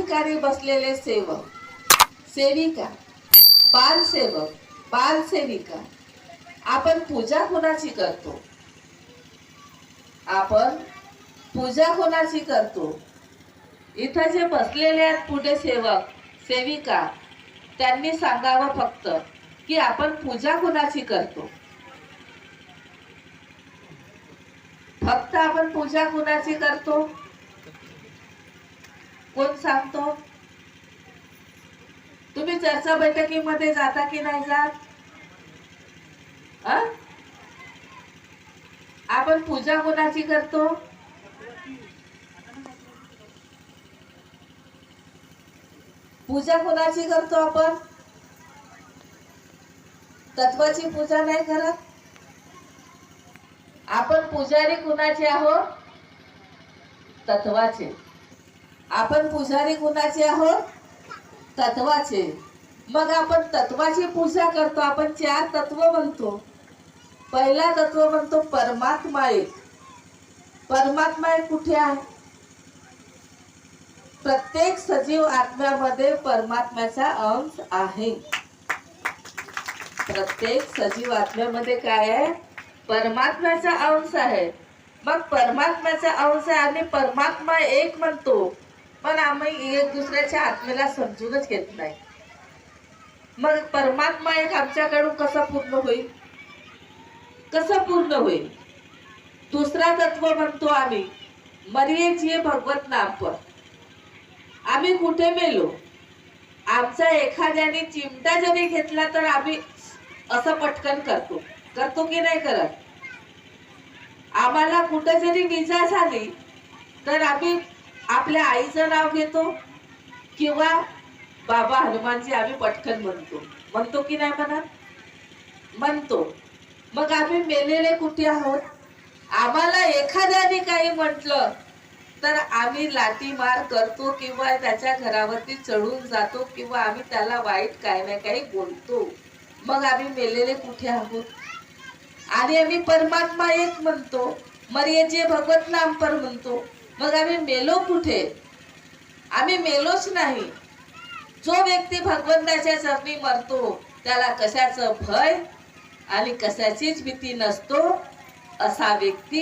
ठिकाणी बसलेले सेवक, सेविका, बालसेवक, बालसेविका, आपण पूजा कोणाची करतो? आपण पूजा कोणाची करतो? इथं जे बसलेले आहेत पुढे सेवक सेविका, त्यांनी सांगावं फक्त की आपण पूजा कोणाची करतो. फक्त आपण पूजा कोणाची करतो? कोण सांगतो? तुम्ही चर्चा बैठकीमध्ये जाता की नाही जात? आपण पूजा कोणाची करतो? पूजा कोणाची करतो आपण? तत्वाची पूजा नाही करत. आपण पुजारी कुणाचे आहोत? तत्वाचे. आपण पुजारी कुणाचे आहोत? तत्वाचे. मग आपण तत्वाची पूजा करतो. आपण 4 तत्व म्हणतो. पहिला तत्व म्हणतो परमात्मा एक. परमात्मा एक कुठे आहे? प्रत्येक सजीव आत्म्यामध्ये परमात्म्याचा अंश आहे. प्रत्येक सजीव आत्म्यामध्ये काय आहे? परमात्म्याचा अंश आहे. मग परमात्म्याचा अंश आहे आणि परमात्मा एक म्हणतो, पण आम्ही एक दुसऱ्याच्या आत्मेला समजूनच घेत नाही. मग परमात्मा एक आमच्याकडून कसा पूर्ण होईल? कसं पूर्ण होईल? दुसरा तत्व म्हणतो आम्ही मरिये जिये भगवत नाम पर. आम्ही कुठे मेलो? आमचा एखाद्याने चिमटा जरी घेतला तर आम्ही असं पटकन करतो. करतो की नाही करत? आम्हाला कुठे जरी विजा झाली तर आम्ही आपल्या आईचं नाव घेतो किंवा बाबा हनुमानजी आम्ही पटकन म्हणतो की नाही म्हणत? म्हणतो. मग आम्ही मेलेले कुठे आहोत? आम्हाला एखाद्याने काही म्हटलं तर आम्ही लाठीमार करतो किंवा त्याच्या घरावरती चढून जातो किंवा आम्ही त्याला वाईट काही ना काही बोलतो. मग आम्ही मेलेले कुठे आहोत? आणि आम्ही परमात्मा एक म्हणतो, मरिये जिये भगवत नाम पर म्हणतो. मग आम्ही मेलो कुठे? आम्ही मेलोच नाही. जो व्यक्ती भगवंताच्या चरणी मरतो त्याला कशाचं भय आणि कशाचीच भीती नसतो. असा व्यक्ती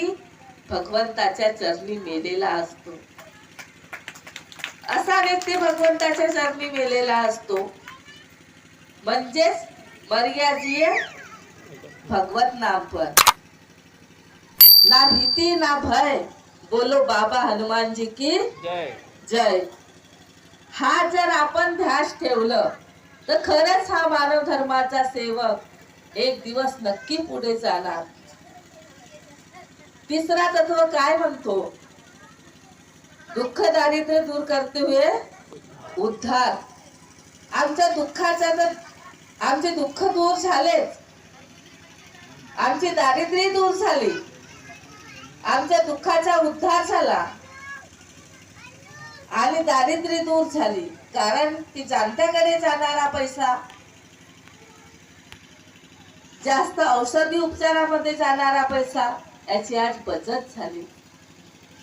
भगवंताच्या चरणी मेलेला असतो. असा व्यक्ती भगवंताच्या चरणी मेलेला असतो. म्हणजेच मरिया जिये भगवत नाम पर. ना भीती ना भय. बोलो बाबा हनुमान जी की जय जय. हा जर आपण ध्यास ठेवलं तर खरंच हा मानव धर्माचा सेवक एक दिवस नक्की पुढे जाणार. तिसरा तत्व काय म्हणतो? दुःख दारिद्र्य दूर करते हुए उद्धार. आमच्या दुःखाचा तर आमचे दुःख दूर झालेच, आमची दारिद्र्य दूर झाली, आमच्या दुःखाचा उद्धार झाला आणि दारिद्र्य दूर झाली. कारण ती जाणत्याकडे जाणारा पैसा, जास्त औषधी उपचारामध्ये जाणारा पैसा याची आज बचत झाली.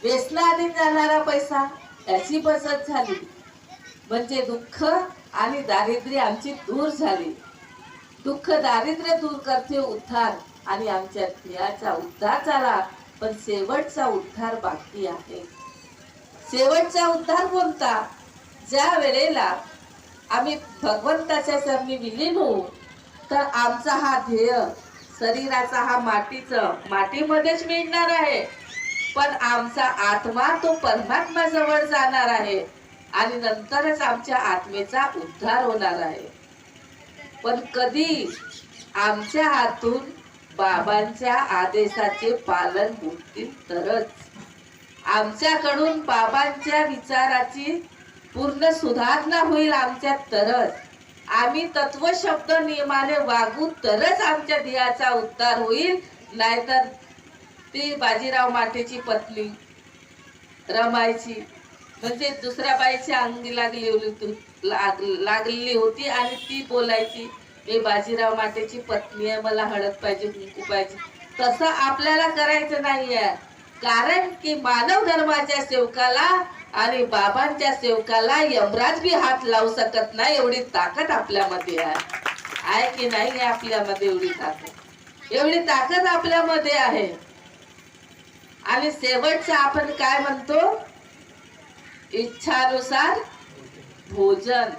व्यसनाने जाणारा पैसा याची बचत झाली. म्हणजे दुःख आणि दारिद्र्य आमची दूर झाली. दुःख दारिद्र्य दूर करते उद्धार आणि आमच्या ध्येयाचा उद्धार झाला. पण शेवटचा उद्धार बाकी आहे. शेवटचा उद्धार कोणता? ज्या वेळेला आम्ही भगवंताच्या चरणी विलीन होऊ तर आमचा हा ध्येय शरीराचा हा मातीमध्येच मिळणार आहे, पण आमचा आत्मा तो परमात्मा जवळ जाणार आहे आणि नंतरच आमच्या आत्मेचा उद्धार होणार आहे. पण कधी? आमच्या हातून बाबांच्या आदेशाचे पालन होतील तरच. आमच्याकडून बाबांच्या विचाराची पूर्ण सुधारणा होईल आमच्यात तरच. आम्ही तत्व शब्द नियमाने वागू तरच आमच्या ध्येयाचा उद्धार होईल. नाहीतर ती बाजीराव माटेची पत्नी रमायची म्हणजे दुसऱ्या बाईच्या अंगी लागलेली होती आणि ती बोलायची, मी बाजीराव माटेची पत्नी आहे, मला हळद पाहिजे, कुंकू पाहिजे. तसं आपल्याला करायचं नाहीये. कारण की मानव धर्माच्या सेवकाला आणि बाबांच्या सेवकाला यमराज बी हात लावू शकत नाही एवढी ताकद आपल्यामध्ये आहे की नाही? आपल्यामध्ये एवढी ताकद आपल्यामध्ये आहे. आणि शेवटचं आपण काय म्हणतो? इच्छानुसार भोजन.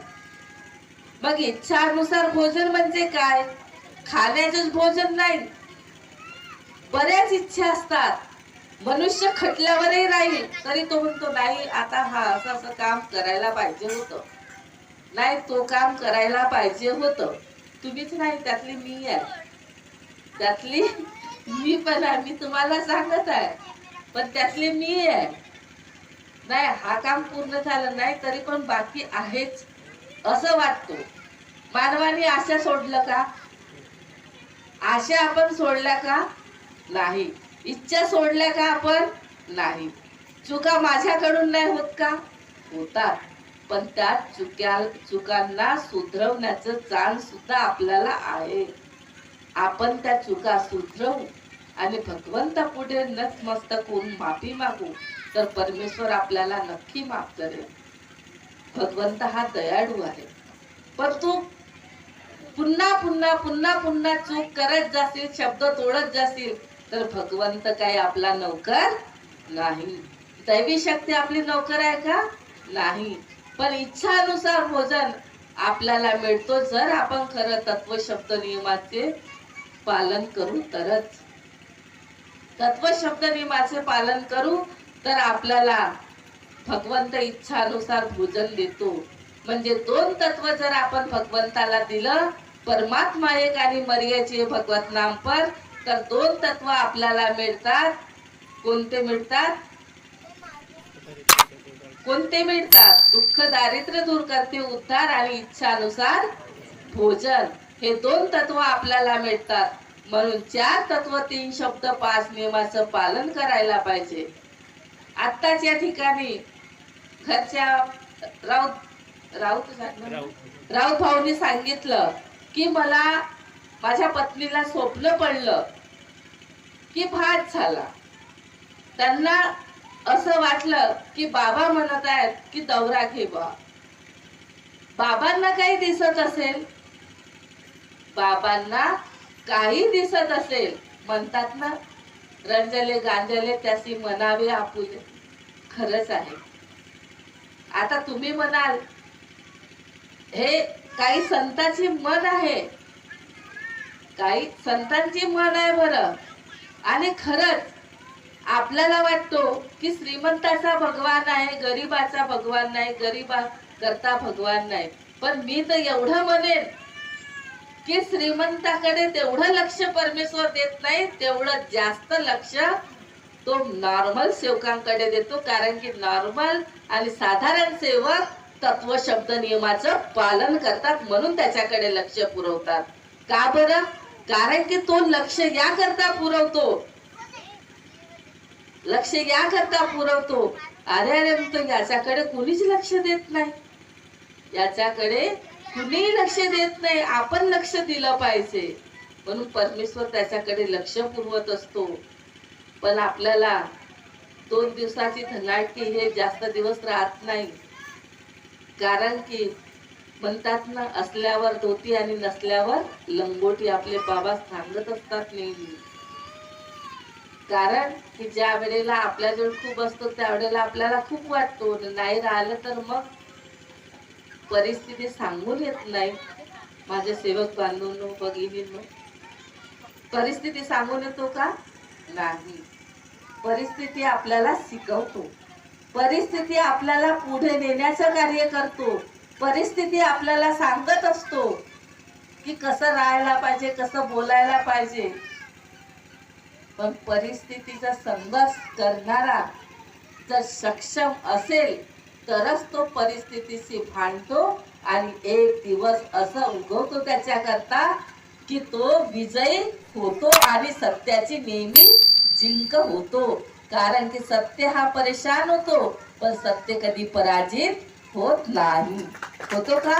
मग इच्छानुसार भोजन म्हणजे काय? खाण्याचंच भोजन नाही. बऱ्याच इच्छा असतात. मनुष्य खटल्यावरही राहील तरी तो म्हणतो नाही आता हा असं असं काम करायला पाहिजे होतं, नाही तो काम करायला पाहिजे होतं. तुम्हीच नाही, त्यातली मी आहे, त्यातली मी पण आहे. मी तुम्हाला सांगत आहे पण त्यातली मी आहे. नाही हा काम पूर्ण झालं नाही तरी पण बाकी आहेच असं वाटतो. मानवाने आशा सोडलं का? आशा आपण सोडल्या का? नाही. इच्छा सोडल्या का आपण? नाही. चुका माझ्याकडून नाही होत का? होतात. पण त्या चुकांना सुधरवण्याचं चाल सुद्धा आपल्याला आहे. आपण त्या चुका सुधरवू आणि भगवंता पुढे नतमस्तक होऊन माफी मागू तर परमेश्वर आपल्याला नक्की माफ करेल. भगवंत हा दयाळू आहे. पण तू पुन्हा पुन्हा पुन्हा पुन्हा चूक करत जाशील, शब्द तोडत जाशील तर भगवंत काही आपला नौकर नाही. दैवी शक्ती आपली नौकर आहे का? नाही. पण इच्छानुसार भोजन आपल्याला मिळतो जर आपण खरं तत्व शब्द नियमाचे पालन करू तरच. तत्व शब्द नियमाचे पालन करू तर आपल्याला भगवंत इच्छानुसार भोजन देतो. म्हणजे दोन तत्व जर आपण भगवंताला दिलं, परमात्मा एक आणि मर्याचे भगवत नाम पर, तर दोन तत्व आपल्याला मिळतात. कोणते मिळतात? कोणते मिळतात? दुःख दारिद्र्य दूर करते उद्धार आणि इच्छानुसार भोजन. हे दोन तत्व आपल्याला मिळतात. म्हणून 4 तत्व 3 शब्द 5 नियमाचं पालन करायला पाहिजे. आत्ताच या ठिकाणी घरच्या राऊत भाऊनी सांगितलं की मला माझ्या पत्नीला स्वप्न पडलं की भात झाला. त्यांना असं वाटलं की बाबा म्हणत आहेत की दौरा घे बा. बाबांना काही दिसत असेल, बाबांना काही दिसत असेल. म्हणतात ना, रंजले गांजले त्यासी म्हणावे आपुले. खरंच आहे. आता तुम्ही म्हणाल हे काही संतांची मन आहे, काही संतांची मन आहे बरं. आणि खरंच आपल्याला वाटतो की श्रीमंताचा भगवान आहे, गरीबाचा भगवान नाही, गरीबा करता भगवान नाही. पण मी तर एवढं म्हणेन की श्रीमंताकडे तेवढं लक्ष परमेश्वर देत नाही, तेवढं जास्त लक्ष तो नॉर्मल सेवकांकडे देतो. कारण की नॉर्मल आणि साधारण सेवक तत्व शब्द नियमाचं पालन करतात म्हणून त्याच्याकडे लक्ष पुरवतात. का बरं? कारण की तो लक्ष याकरता पुरवतो, लक्ष याकरता पुरवतो. अरे अरे तो याच्याकडे कुणीच लक्ष देत नाही, याच्याकडे कुणीही लक्ष देत नाही. आपण लक्ष दिलं पाहिजे म्हणून परमेश्वर त्याच्याकडे लक्ष पुरवत असतो. पण आपल्याला 2 दिवसाची धनाटकी हे जास्त दिवस राहत नाही. कारण की म्हणतात ना, असल्यावर धोती आणि नसल्यावर लंगोटी. आपले बाबा सांगत असतात नेहमी. कारण की ज्या वेळेला आपल्याजवळ खूप असतो त्यावेळेला आपल्याला खूप वाटतो, नाही राहिलं तर मग परिस्थिती सांगून येत नाही. माझे सेवक बांधून भगिनींनो, परिस्थिती सांगून येतो का? नाही. परिस्थिती आपल्याला शिकवतो, परिस्थिती आपल्याला पुढे नेण्याचं कार्य करतो. परिस्थिती आपल्याला सांगत असतो की कसं राहायला पाहिजे, कसं बोलायला पाहिजे. पण परिस्थितीचा संघर्ष करणारा जर सक्षम असेल तरच तो परिस्थितीशी भांडतो आणि एक दिवस असं उगवतो त्याच्याकरता की तो विजयी होतो आणि सत्याची नेहमी जिंक होतो. कारण की सत्य हा परेशान होतो पण सत्य कधी पराजित होत नाही. होतो का?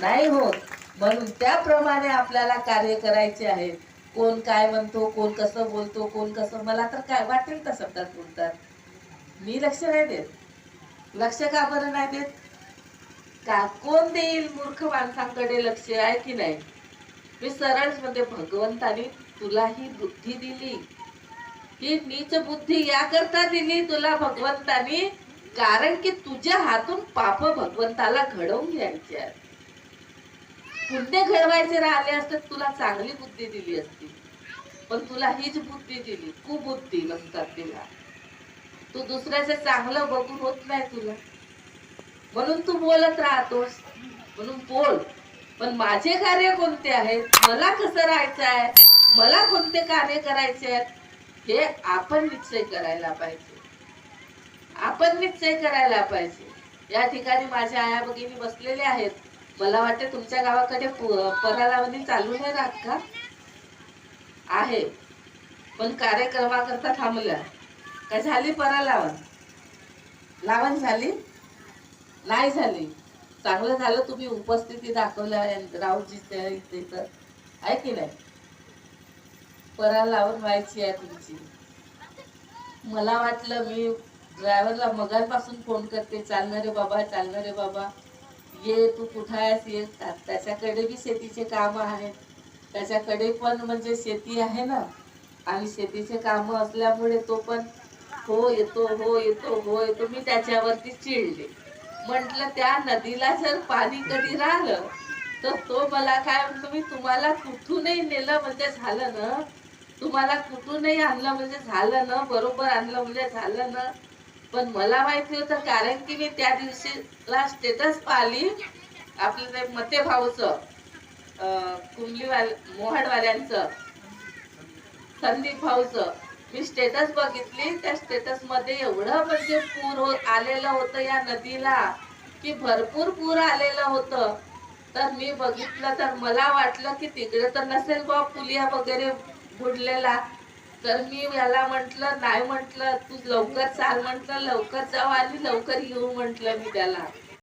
नाही होत. म्हणून त्याप्रमाणे आपल्याला कार्य करायचे आहे. कोण काय म्हणतो, कोण कसं बोलतो, कोण कसं, मला तर काय वाटेल त्या शब्दात बोलतात, मी लक्ष नाही देत. लक्ष का बरं नाही देत? का कोण देईल मूर्ख माणसांकडे लक्ष, आहे की नाही? मी सरळ म्हणजे भगवंतानी तुला ही बुद्धी दिली, ही नीच बुद्धी याकरता दिली तुला भगवंतानी, कारण की तुझ्या हातून पाप भगवंताला घडवून घ्यायचे आहेत. पुण्य घडवायचे राहिले असते तुला चांगली बुद्धी दिली असती, पण तुला हीच बुद्धी दिली, कुबुद्धी म्हणतात तिला. तू दुसऱ्याचं चांगलं बघून होत नाही तुला, म्हणून तू बोलत राहतोस. म्हणून बोल, पण माझे कार्य कोणते आहेत, मला कसं राहायचं आहे, मला कोणते कार्य करायचे आहेत, हे आपण निश्चय करायला पाहिजे. आपण निश्चय करायला पाहिजे. या ठिकाणी माझ्या आया भगिनी बसलेल्या आहेत. मला वाटते तुमच्या गावाकडे परालावणी चालू नाही राहत का? आहे, पण कार्यक्रमाकरता थांबल्या का? झाली परालावण? लावण झाली नाही झाली? चांगलं झालं तुम्ही उपस्थिती दाखवल्या राऊजीच्या इथे, तर आहे की नाही? परालावण व्हायची आहे तुमची. मला वाटलं, मी ड्रायव्हरला मगापासून फोन करते, चालणार रे बाबा, चालणार रे बाबा, ये तू कुठं आहेस, ये. त्याच्याकडे बी शेतीचे काम आहेत, त्याच्याकडे पण म्हणजे शेती आहे ना, आणि शेतीचे काम असल्यामुळे तो पण हो येतो, हो येतो, हो येतो. मी त्याच्यावरती चिडले. म्हटलं त्या नदीला जर पाणी कधी राहिलं तर तो मला काय म्हणतो, मी तुम्हाला कुठूनही नेलं म्हणजे झालं ना, तुम्हाला कुठूनही आणलं म्हणजे झालं ना, बरोबर आणलं म्हणजे झालं ना. पण मला माहिती होतं, कारण की मी त्या दिवशीला स्टेटस पाहिली आपलं ते मते भाऊचं, मोहडवाल्यांचं, संदीप भाऊचं. मी स्टेटस बघितली, त्या स्टेटस मध्ये एवढं म्हणजे पूर आलेलं होतं या नदीला, की भरपूर पूर आलेलं होतं. तर मी बघितलं तर मला वाटलं की तिकडे तर नसेल बा पुलिया वगैरे बुडलेला. तर मी याला म्हटलं, नाही म्हटलं, तू लवकर चाल म्हटलं, लवकर जाऊ आणि लवकर येऊ म्हटलं मी त्याला.